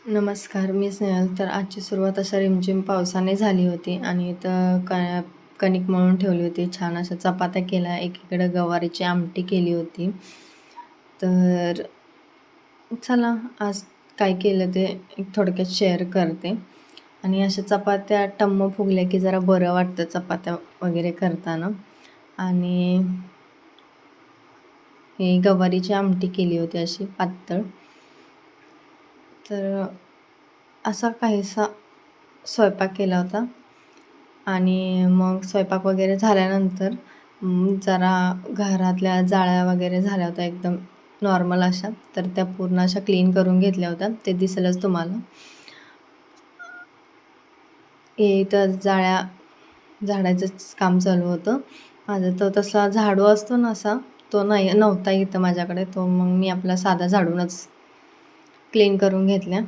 नमस्कार, मी स्नेहल. तर आजची सुरुवात अशा रिमझिम पावसाने झाली होती आणि इथं कणिक मळून ठेवली होती. छान अशा चपात्या केल्या, एकीकडे गवारीची आमटी केली होती. तर चला आज काय केलं ते एक थोडक्यात शेअर करते. आणि अशा चपात्या टम्म फुगल्या की जरा बरं वाटतं चपात्या वगैरे करताना. आणि ही गवारीची आमटी केली होती अशी पातळ. तर असा काहीसा स्वयंपाक केला होता. आणि मग स्वयंपाक वगैरे झाल्यानंतर जरा घरातल्या जाळ्या वगैरे झाल्या होत्या एकदम नॉर्मल अशा. तर त्या पूर्ण अशा क्लीन करून घेतल्या होत्या. ते दिसेलच तुम्हाला. हे इथं जाळ्या झाडायचंच काम चालू होतं माझं. तो तसा झाडू असतो ना असा, तो नव्हता इथं माझ्याकडे. तो मग मी आपला साधा झाडूनच क्लीन करून घेतल्या.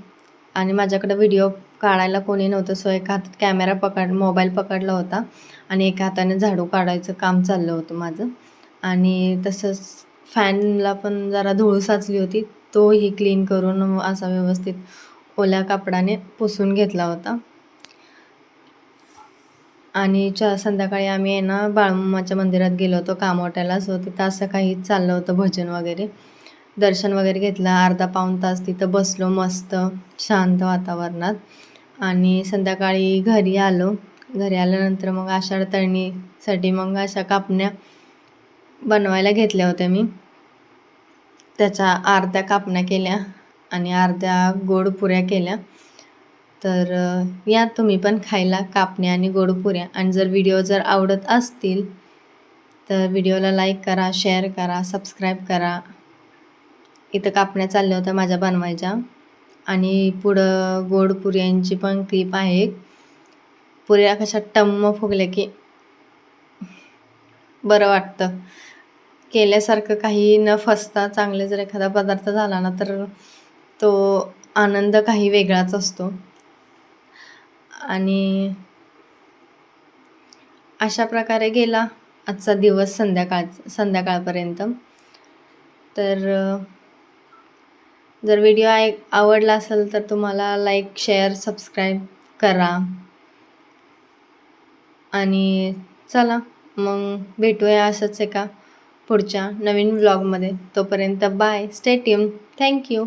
आणि माझ्याकडे व्हिडिओ काढायला कोणी नव्हतं, सो एका हातात मोबाईल पकडला होता आणि एका हाताने झाडू काढायचं काम चाललं होतं माझं. आणि तसंच फॅनला पण जरा धूळ साचली होती, तोही क्लीन करून असा व्यवस्थित ओल्या कापडाने पुसून घेतला होता. आणि संध्याकाळी आम्ही आहे ना बाळूमामाच्या मंदिरात गेलो होतो कामवाट्याला. सो तिथं असं काही चाललं होतं भजन वगैरे. दर्शन वगैरे घेतलं. अर्धा पाऊण तास तिथं बसलो मस्त शांत वातावरणात. आणि संध्याकाळी घरी आलो. घरी आल्यानंतर मग आषाढ तळणीसाठी मग अशा कापण्या बनवायला घेतल्या होत्या मी. त्याच्या अर्ध्या कापण्या केल्या आणि अर्ध्या गोड पुऱ्या केल्या. तर या तुम्ही पण खायला कापण्या आणि गोड पुऱ्या. आणि जर आवडत असतील तर व्हिडिओला लाईक करा, शेअर करा, सबस्क्राईब करा. इथं कापण्या चालल्या होत्या माझ्या बनवायच्या. आणि पुढं गोड पुऱ्यांची पण क्लिप आहे. पुऱ्या कशा टम्म फुगल्या की बरं वाटतं. केल्यासारखं काही न फसता चांगले जर एखादा पदार्थ झाला ना तर तो आनंद काही वेगळाच असतो. आणि अशा प्रकारे गेला आजचा दिवस संध्याकाळपर्यंत. तर जर व्हिडिओ आवडला असेल तर तुम्हाला लाईक, शेअर, सबस्क्राईब करा. आणि चला मग भेटूया असंच एका पुढच्या नवीन व्लॉगमध्ये. तोपर्यंत बाय, स्टे ट्यून. थँक्यू.